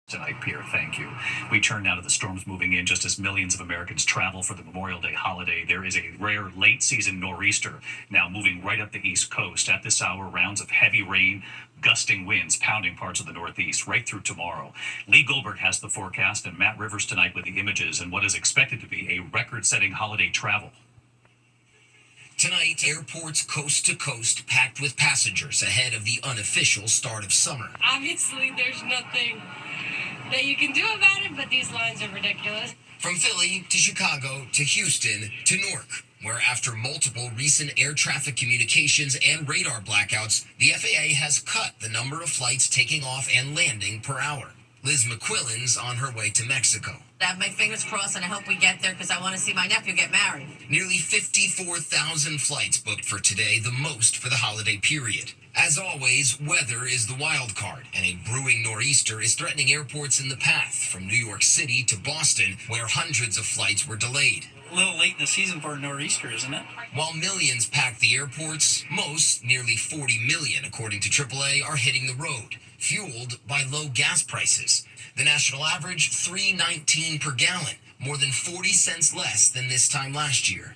Tonight, Pierre, thank you. We turn now to the storms moving in just as millions of Americans travel for the Memorial Day holiday. There is a rare late season nor'easter now moving right up the East Coast. At this hour, rounds of heavy rain, gusting winds pounding parts of the Northeast right through tomorrow. Lee Goldberg has the forecast and Matt Rivers tonight with the images and what is expected to be a record-setting holiday travel. Tonight, airports coast to coast packed with passengers ahead of the unofficial start of summer. Obviously, there's nothing that you can do about it, but these lines are ridiculous. From Philly to Chicago to Houston to Newark, where after multiple recent air traffic communications and radar blackouts, the FAA has cut the number of flights taking off and landing per hour. Liz McQuillan's on her way to Mexico. I have my fingers crossed and I hope we get there because I want to see my nephew get married. Nearly 54,000 flights booked for today, the most for the holiday period. As always, weather is the wild card, and a brewing nor'easter is threatening airports in the path from New York City to Boston, where hundreds of flights were delayed. A little late in the season for a nor'easter, isn't it? While millions pack the airports, most, nearly 40 million according to AAA, are hitting the road, fueled by low gas prices. The national average, $3.19 per gallon, more than 40 cents less than this time last year.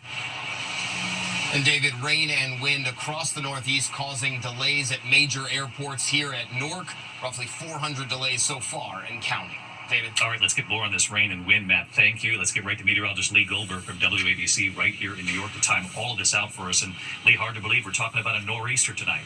And David, rain and wind across the Northeast causing delays at major airports here at Newark. Roughly 400 delays so far and counting. David. All right, let's get more on this rain and wind, Matt. Thank you. Let's get right to meteorologist Lee Goldberg from WABC right here in New York to time all of this out for us. And Lee, hard to believe we're talking about a nor'easter tonight.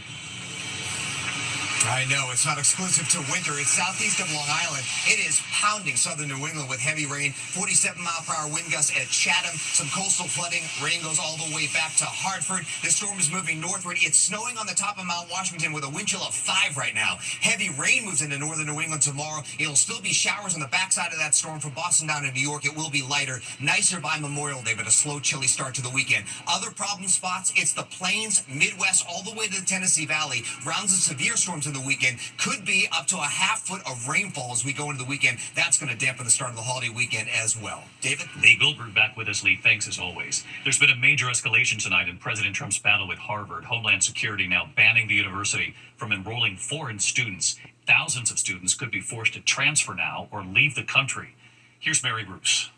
I know, it's not exclusive to winter. It's southeast of Long Island. It is pounding southern New England with heavy rain, 47-mile-per-hour wind gusts at Chatham, some coastal flooding. Rain goes all the way back to Hartford. The storm is moving northward. It's snowing on the top of Mount Washington with a wind chill of 5 right now. Heavy rain moves into northern New England tomorrow. It'll still be showers on the backside of that storm from Boston down to New York. It will be lighter, nicer by Memorial Day, but a slow, chilly start to the weekend. Other problem spots, it's the plains, Midwest, all the way to the Tennessee Valley. Rounds of severe storms in the weekend. Could be up to a half foot of rainfall as we go into the weekend. That's going to dampen the start of the holiday weekend as well. David? Lee Goldberg back with us. Lee, thanks as always. There's been a major escalation tonight in President Trump's battle with Harvard. Homeland Security now banning the university from enrolling foreign students. Thousands of students could be forced to transfer now or leave the country. Here's Mary Bruce.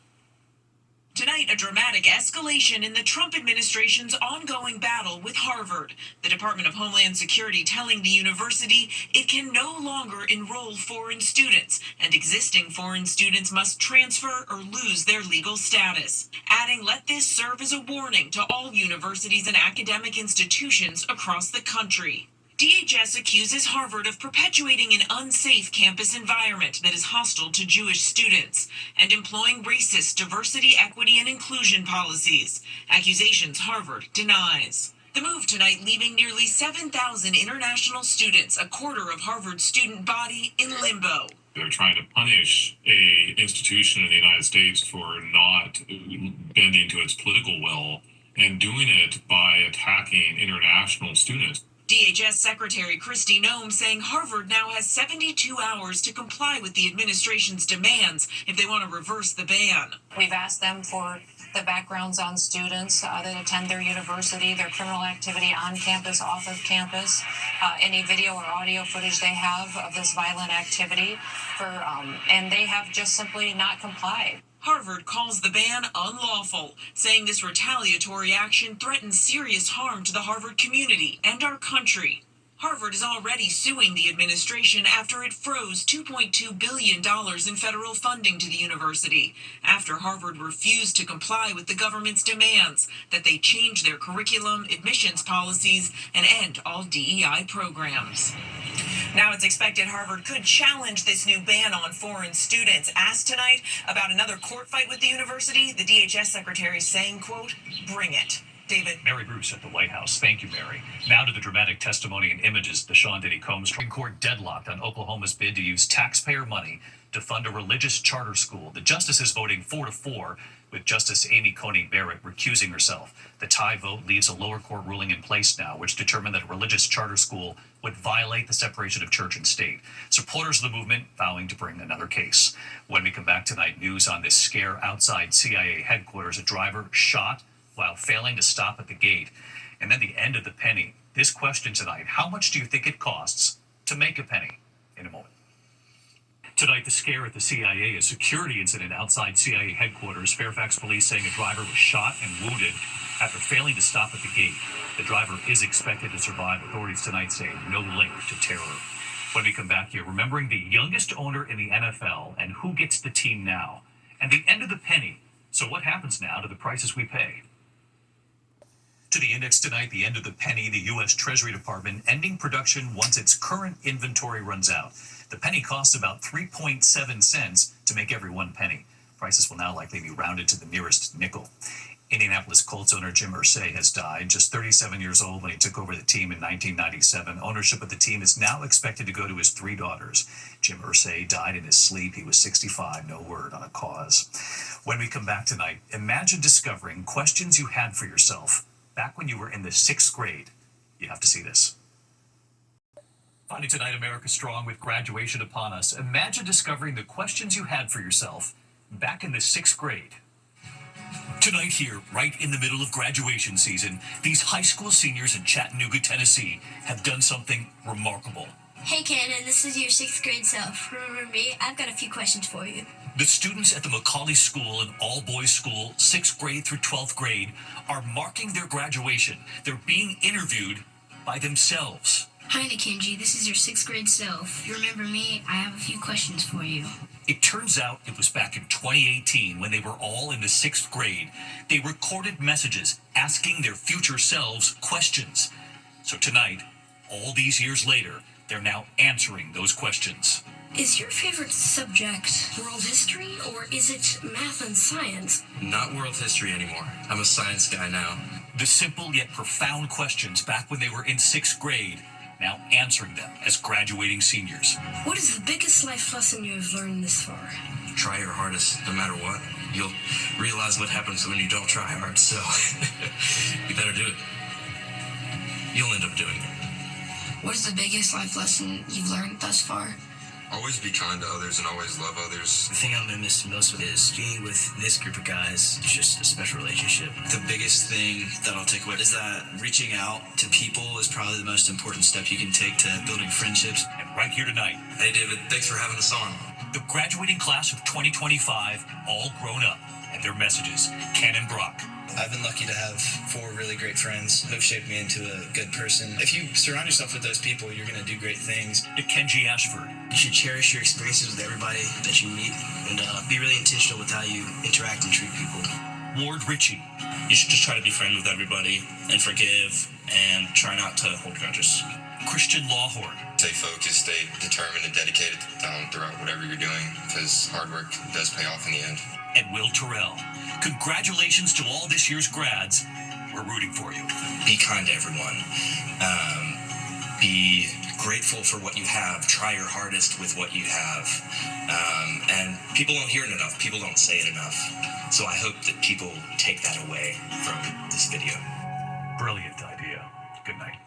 Tonight, a dramatic escalation in the Trump administration's ongoing battle with Harvard. The Department of Homeland Security telling the university it can no longer enroll foreign students, and existing foreign students must transfer or lose their legal status. Adding, let this serve as a warning to all universities and academic institutions across the country. DHS accuses Harvard of perpetuating an unsafe campus environment that is hostile to Jewish students and employing racist diversity, equity, and inclusion policies. Accusations Harvard denies. The move tonight leaving nearly 7,000 international students, a quarter of Harvard's student body, in limbo. They're trying to punish a institution in the United States for not bending to its political will and doing it by attacking international students. DHS Secretary Kristi Noem saying Harvard now has 72 hours to comply with the administration's demands if they want to reverse the ban. We've asked them for the backgrounds on students that attend their university, their criminal activity on campus, off of campus, any video or audio footage they have of this violent activity, and they have just simply not complied. Harvard calls the ban unlawful, saying this retaliatory action threatens serious harm to the Harvard community and our country. Harvard is already suing the administration after it froze $2.2 billion in federal funding to the university, after Harvard refused to comply with the government's demands that they change their curriculum, admissions policies, and end all DEI programs. Now it's expected Harvard could challenge this new ban on foreign students. Asked tonight about another court fight with the university, the DHS secretary saying, quote, bring it. David. Mary Bruce at the White House. Thank you, Mary. Now to the dramatic testimony and images. The Sean Diddy Combs Supreme Court deadlocked on Oklahoma's bid to use taxpayer money to fund a religious charter school. The justices voting 4-4, with Justice Amy Coney Barrett recusing herself. The tie vote leaves a lower court ruling in place now, which determined that a religious charter school would violate the separation of church and state. Supporters of the movement vowing to bring another case. When we come back tonight, news on this scare outside CIA headquarters. A driver shot while failing to stop at the gate. And then the end of the penny. This question tonight, how much do you think it costs to make a penny? In a moment. Tonight, the scare at the CIA, a security incident outside CIA headquarters. Fairfax police saying a driver was shot and wounded after failing to stop at the gate. The driver is expected to survive. Authorities tonight saying no link to terror. When we come back here, remembering the youngest owner in the NFL and who gets the team now, and the end of the penny. So what happens now to the prices we pay? To the index tonight, the end of the penny, the U.S. Treasury Department ending production once its current inventory runs out. The penny costs about 3.7 cents to make every 1 penny. Prices will now likely be rounded to the nearest nickel. Indianapolis Colts owner Jim Irsay has died, just 37 years old when he took over the team in 1997. Ownership of the team is now expected to go to his 3 daughters. Jim Irsay died in his sleep. He was 65, no word on a cause. When we come back tonight, imagine discovering questions you had for yourself back when you were in the 6th grade. You have to see this. Finally tonight, America Strong with graduation upon us. Imagine discovering the questions you had for yourself back in the 6th grade. Tonight here, right in the middle of graduation season, these high school seniors in Chattanooga, Tennessee have done something remarkable. Hey Cannon, this is your 6th grade self. Remember me? I've got a few questions for you. The students at the Macaulay School, an all-boys school, 6th grade through 12th grade, are marking their graduation. They're being interviewed by themselves. Hi Kenji, this is your 6th grade self. You remember me? I have a few questions for you. It turns out it was back in 2018 when they were all in the 6th grade. They recorded messages asking their future selves questions. So tonight, all these years later, they're now answering those questions. Is your favorite subject world history or is it math and science? Not world history anymore. I'm a science guy now. The simple yet profound questions back when they were in 6th grade, now answering them as graduating seniors. What is the biggest life lesson you have learned this far? Try your hardest, no matter what. You'll realize what happens when you don't try hard, so you better do it. You'll end up doing it. What is the biggest life lesson you've learned thus far? Always be kind to others and always love others. The thing I'm gonna miss most is being with this group of guys. It's just a special relationship. The biggest thing that I'll take away Is that reaching out to people is probably the most important step you can take to building friendships. And right here tonight, Hey David, thanks for having us on. the graduating class of 2025, all grown up, and their messages. Ken and Brock. I've been lucky to have 4 really great friends who've shaped me into a good person. If you surround yourself with those people, you're going to do great things. To Kenji Ashford. You should cherish your experiences with everybody that you meet and be really intentional with how you interact and treat people. Ward Ritchie. You should just try to be friends with everybody and forgive and try not to hold grudges. Christian Lawhorn. Stay focused, stay determined and dedicated throughout whatever you're doing, because hard work does pay off in the end. And Will Terrell. Congratulations to all this year's grads. We're rooting for you. Be kind to everyone. Be grateful for what you have. Try your hardest with what you have. And people don't hear it enough. People don't say it enough. So I hope that people take that away from this video. Brilliant idea. Good night.